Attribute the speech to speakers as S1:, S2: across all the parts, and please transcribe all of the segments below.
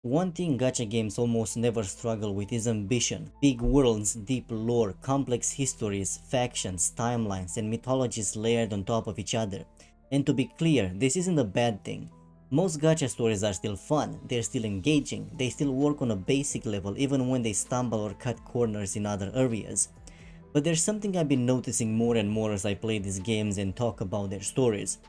S1: One thing gacha games almost never struggle with is ambition. Big worlds, deep lore, complex histories, factions, timelines, and mythologies layered on top of each other. And to be clear, this isn't a bad thing. Most gacha stories are still fun, they're still engaging, they still work on a basic level even when they stumble or cut corners in other areas. But there's something I've been noticing more and more as I play these games and talk about their stories.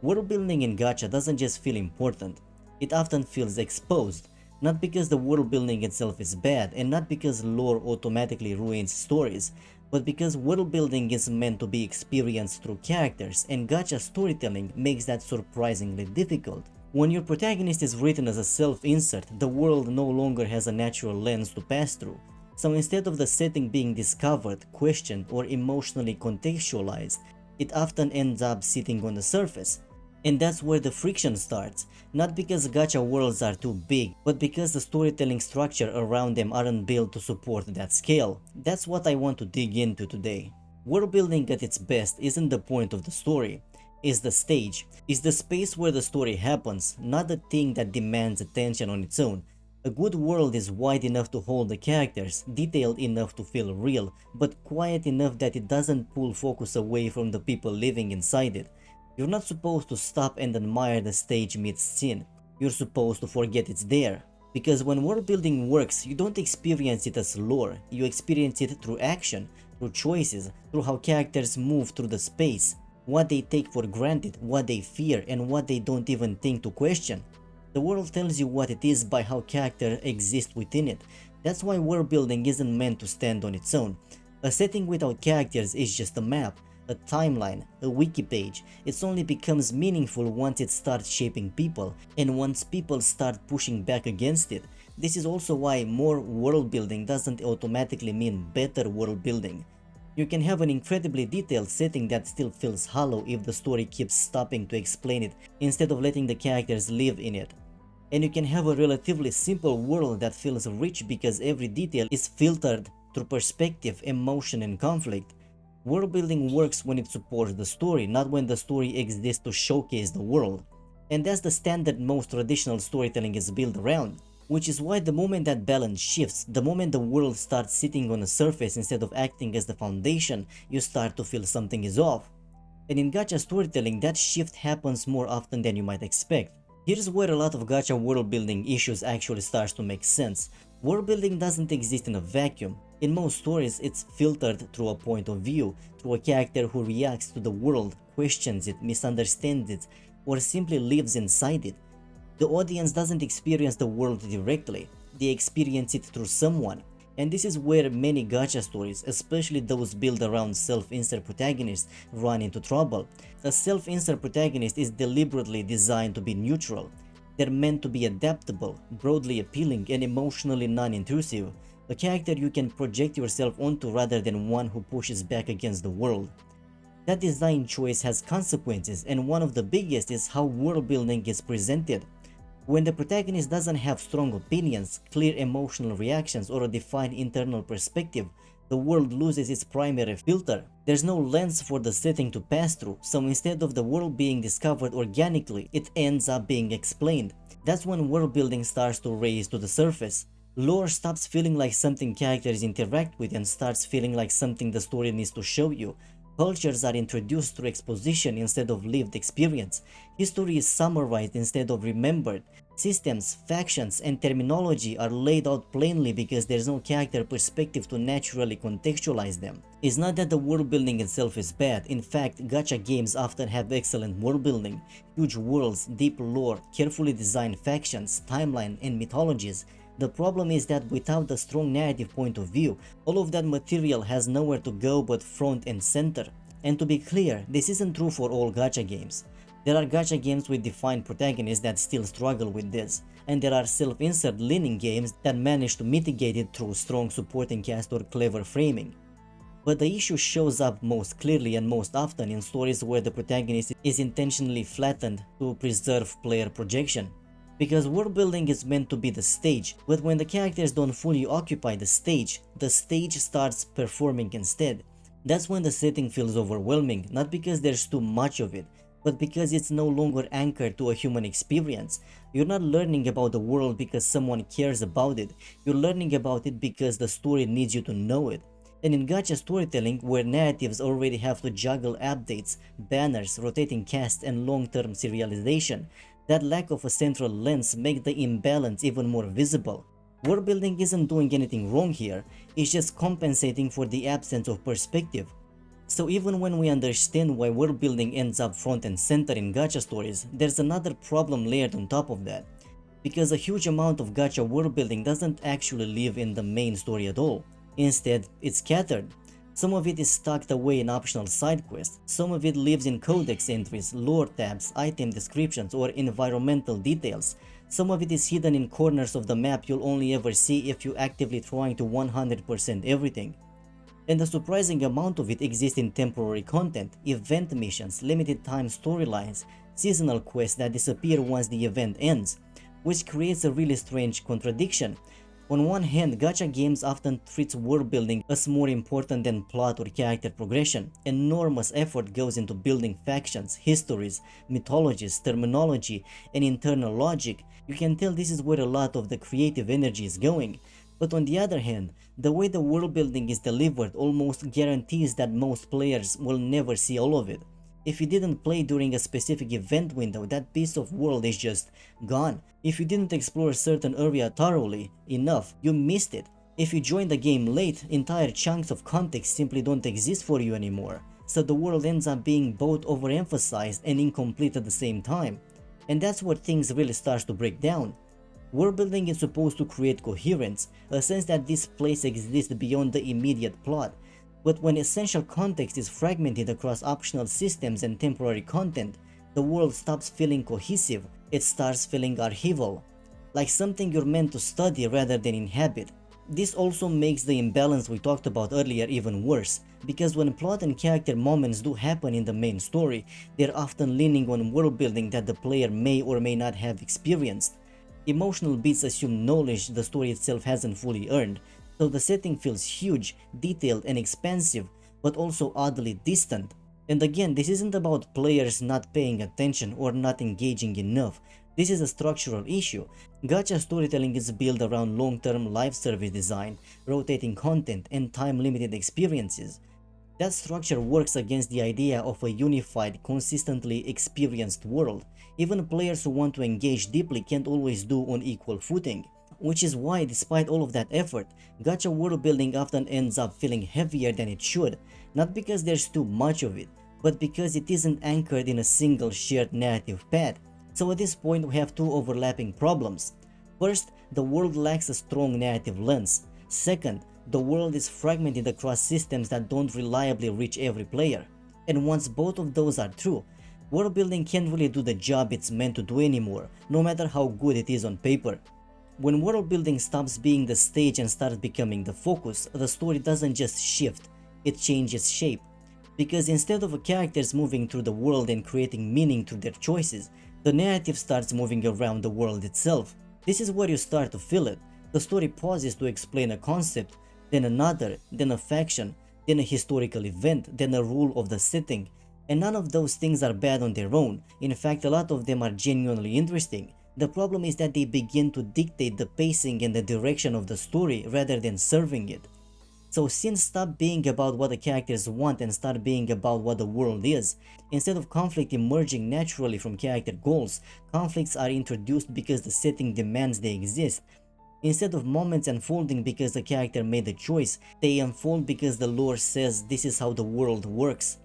S1: World building in gacha doesn't just feel important, it often feels exposed, not because the world building itself is bad and not because lore automatically ruins stories, but because world building is meant to be experienced through characters and gacha storytelling makes that surprisingly difficult. When your protagonist is written as a self-insert, the world no longer has a natural lens to pass through. So instead of the setting being discovered, questioned, or emotionally contextualized, it often ends up sitting on the surface. And that's where the friction starts, not because gacha worlds are too big, but because the storytelling structure around them aren't built to support that scale. That's what I want to dig into today. World building at its best isn't the point of the story, it's the stage, it's the space where the story happens, not the thing that demands attention on its own. A good world is wide enough to hold the characters, detailed enough to feel real, but quiet enough that it doesn't pull focus away from the people living inside it. You're not supposed to stop and admire the stage mid-scene, you're supposed to forget it's there. Because when world building works, you don't experience it as lore, you experience it through action, through choices, through how characters move through the space, what they take for granted, what they fear, and what they don't even think to question. The world tells you what it is by how characters exist within it. That's why world building isn't meant to stand on its own. A setting without characters is just a map, a timeline, a wiki page. It only becomes meaningful once it starts shaping people, and once people start pushing back against it. This is also why more world building doesn't automatically mean better world building. You can have an incredibly detailed setting that still feels hollow if the story keeps stopping to explain it instead of letting the characters live in it. And you can have a relatively simple world that feels rich because every detail is filtered through perspective, emotion, and conflict. World building works when it supports the story, not when the story exists to showcase the world. And that's the standard most traditional storytelling is built around. Which is why the moment that balance shifts, the moment the world starts sitting on the surface instead of acting as the foundation, you start to feel something is off. And in gacha storytelling, that shift happens more often than you might expect. Here's where a lot of gacha world building issues actually starts to make sense. World building doesn't exist in a vacuum. In most stories, it's filtered through a point of view, through a character who reacts to the world, questions it, misunderstands it, or simply lives inside it. The audience doesn't experience the world directly, they experience it through someone. And this is where many gacha stories, especially those built around self-insert protagonists, run into trouble. A self-insert protagonist is deliberately designed to be neutral. They're meant to be adaptable, broadly appealing, and emotionally non-intrusive. A character you can project yourself onto rather than one who pushes back against the world. That design choice has consequences, and one of the biggest is how world building is presented. When the protagonist doesn't have strong opinions, clear emotional reactions, or a defined internal perspective, the world loses its primary filter. There's no lens for the setting to pass through, so instead of the world being discovered organically, it ends up being explained. That's when world building starts to raise to the surface. Lore stops feeling like something characters interact with and starts feeling like something the story needs to show you. Cultures are introduced through exposition instead of lived experience. History is summarized instead of remembered. Systems, factions, and terminology are laid out plainly because there's no character perspective to naturally contextualize them. It's not that the world building itself is bad. In fact, gacha games often have excellent world building, huge worlds, deep lore, carefully designed factions, timeline, and mythologies. The problem is that without a strong narrative point of view, all of that material has nowhere to go but front and center. And to be clear, this isn't true for all gacha games. There are gacha games with defined protagonists that still struggle with this, and there are self-insert leaning games that manage to mitigate it through strong supporting cast or clever framing. But the issue shows up most clearly and most often in stories where the protagonist is intentionally flattened to preserve player projection. Because world building is meant to be the stage, but when the characters don't fully occupy the stage starts performing instead. That's when the setting feels overwhelming, not because there's too much of it, but because it's no longer anchored to a human experience. You're not learning about the world because someone cares about it, you're learning about it because the story needs you to know it. And in gacha storytelling, where narratives already have to juggle updates, banners, rotating casts, and long-term serialization, that lack of a central lens makes the imbalance even more visible. World building isn't doing anything wrong here, it's just compensating for the absence of perspective. So even when we understand why world building ends up front and center in gacha stories, there's another problem layered on top of that. Because a huge amount of gacha world building doesn't actually live in the main story at all. Instead, it's scattered. Some of it is tucked away in optional side quests, some of it lives in codex entries, lore tabs, item descriptions, or environmental details. Some of it is hidden in corners of the map you'll only ever see if you actively trying to 100% everything. And a surprising amount of it exists in temporary content, event missions, limited time storylines, seasonal quests that disappear once the event ends, which creates a really strange contradiction. On one hand, gacha games often treat world building as more important than plot or character progression. Enormous effort goes into building factions, histories, mythologies, terminology, and internal logic. You can tell this is where a lot of the creative energy is going. But on the other hand, the way the world building is delivered almost guarantees that most players will never see all of it. If you didn't play during a specific event window, that piece of world is just gone. If you didn't explore a certain area thoroughly enough, you missed it. If you joined the game late, entire chunks of context simply don't exist for you anymore. So the world ends up being both overemphasized and incomplete at the same time. And that's where things really starts to break down. World building is supposed to create coherence, a sense that this place exists beyond the immediate plot. But when essential context is fragmented across optional systems and temporary content, the world stops feeling cohesive, it starts feeling archival, like something you're meant to study rather than inhabit. This also makes the imbalance we talked about earlier even worse, because when plot and character moments do happen in the main story, they're often leaning on world building that the player may or may not have experienced. Emotional beats assume knowledge the story itself hasn't fully earned, so the setting feels huge, detailed, and expansive, but also oddly distant. And again, this isn't about players not paying attention or not engaging enough. This is a structural issue. Gacha storytelling is built around long-term live service design, rotating content, and time-limited experiences. That structure works against the idea of a unified, consistently experienced world. Even players who want to engage deeply can't always do on equal footing. Which is why, despite all of that effort, gacha world building often ends up feeling heavier than it should, not because there's too much of it, but because it isn't anchored in a single shared narrative path. So at this point we have two overlapping problems. First, the world lacks a strong narrative lens. Second, the world is fragmented across systems that don't reliably reach every player. And once both of those are true, world building can't really do the job it's meant to do anymore, no matter how good it is on paper. When world building stops being the stage and starts becoming the focus, the story doesn't just shift, it changes shape. Because instead of characters moving through the world and creating meaning through their choices, the narrative starts moving around the world itself. This is where you start to feel it. The story pauses to explain a concept, then another, then a faction, then a historical event, then a rule of the setting. And none of those things are bad on their own. In fact, a lot of them are genuinely interesting. The problem is that they begin to dictate the pacing and the direction of the story rather than serving it. So scenes stop being about what the characters want and start being about what the world is. Instead of conflict emerging naturally from character goals, conflicts are introduced because the setting demands they exist. Instead of moments unfolding because the character made a choice, they unfold because the lore says this is how the world works.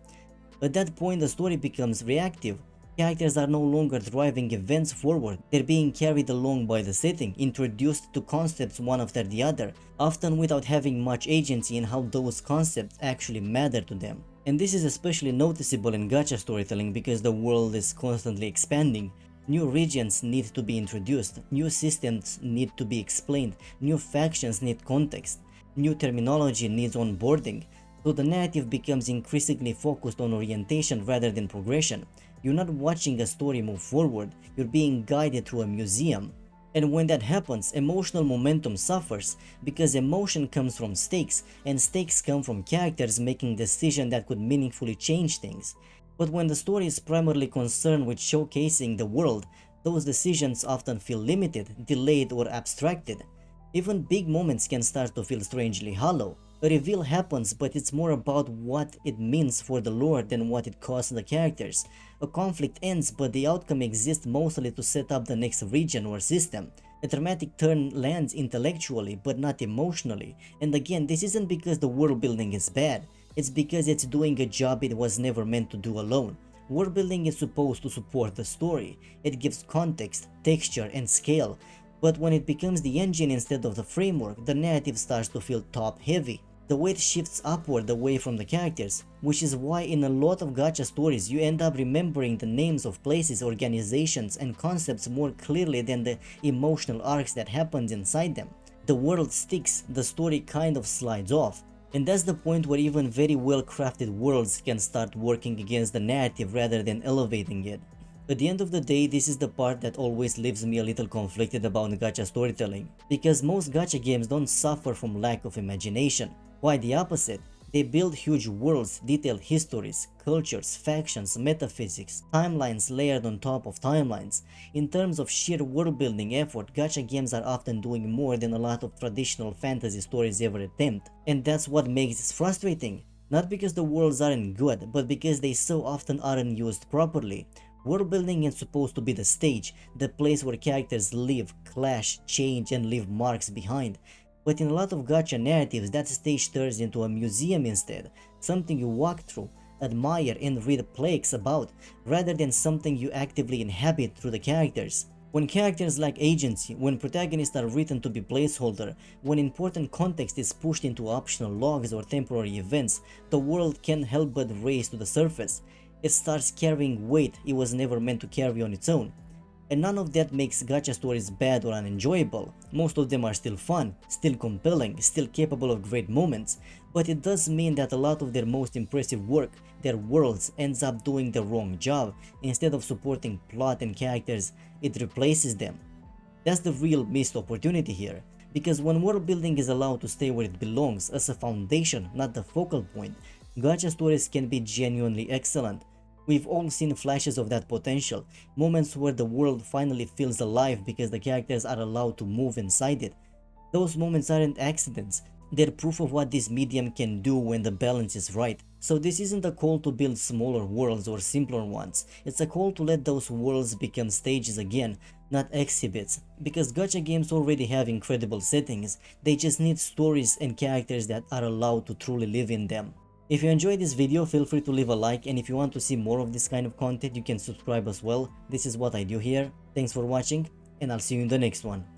S1: At that point, the story becomes reactive. Characters are no longer driving events forward, they're being carried along by the setting, introduced to concepts one after the other, often without having much agency in how those concepts actually matter to them. And this is especially noticeable in gacha storytelling because the world is constantly expanding. New regions need to be introduced, new systems need to be explained, new factions need context, new terminology needs onboarding, so the narrative becomes increasingly focused on orientation rather than progression. You're not watching a story move forward, you're being guided through a museum. And when that happens, emotional momentum suffers, because emotion comes from stakes, and stakes come from characters making decisions that could meaningfully change things. But when the story is primarily concerned with showcasing the world, those decisions often feel limited, delayed, or abstracted. Even big moments can start to feel strangely hollow. A reveal happens, but it's more about what it means for the lore than what it costs the characters. A conflict ends, but the outcome exists mostly to set up the next region or system. A dramatic turn lands intellectually, but not emotionally. And again, this isn't because the world building is bad, it's because it's doing a job it was never meant to do alone. World building is supposed to support the story. It gives context, texture, and scale. But when it becomes the engine instead of the framework, the narrative starts to feel top heavy. The weight shifts upward away from the characters, which is why in a lot of gacha stories you end up remembering the names of places, organizations, and concepts more clearly than the emotional arcs that happens inside them. The world sticks, the story kind of slides off. And that's the point where even very well crafted worlds can start working against the narrative rather than elevating it. At the end of the day, this is the part that always leaves me a little conflicted about gacha storytelling, because most gacha games don't suffer from lack of imagination. Quite the opposite. They build huge worlds, detailed histories, cultures, factions, metaphysics, timelines layered on top of timelines. In terms of sheer world building effort, gacha games are often doing more than a lot of traditional fantasy stories ever attempt. And that's what makes it frustrating. Not because the worlds aren't good, but because they so often aren't used properly. World building is supposed to be the stage, the place where characters live, clash, change, and leave marks behind. But in a lot of gacha narratives, that stage turns into a museum instead, something you walk through, admire, and read plaques about, rather than something you actively inhabit through the characters. When characters lack agency, when protagonists are written to be placeholder, when important context is pushed into optional logs or temporary events, the world can't help but raise to the surface. It starts carrying weight it was never meant to carry on its own. And none of that makes gacha stories bad or unenjoyable. Most of them are still fun, still compelling, still capable of great moments, but it does mean that a lot of their most impressive work, their worlds, ends up doing the wrong job. Instead of supporting plot and characters, it replaces them. That's the real missed opportunity here, because when world building is allowed to stay where it belongs as a foundation, not the focal point, gacha stories can be genuinely excellent. We've all seen flashes of that potential, moments where the world finally feels alive because the characters are allowed to move inside it. Those moments aren't accidents, they're proof of what this medium can do when the balance is right. So this isn't a call to build smaller worlds or simpler ones, it's a call to let those worlds become stages again, not exhibits. Because gacha games already have incredible settings, they just need stories and characters that are allowed to truly live in them. If you enjoyed this video, feel free to leave a like, and if you want to see more of this kind of content, you can subscribe as well. This is what I do here. Thanks for watching, and I'll see you in the next one.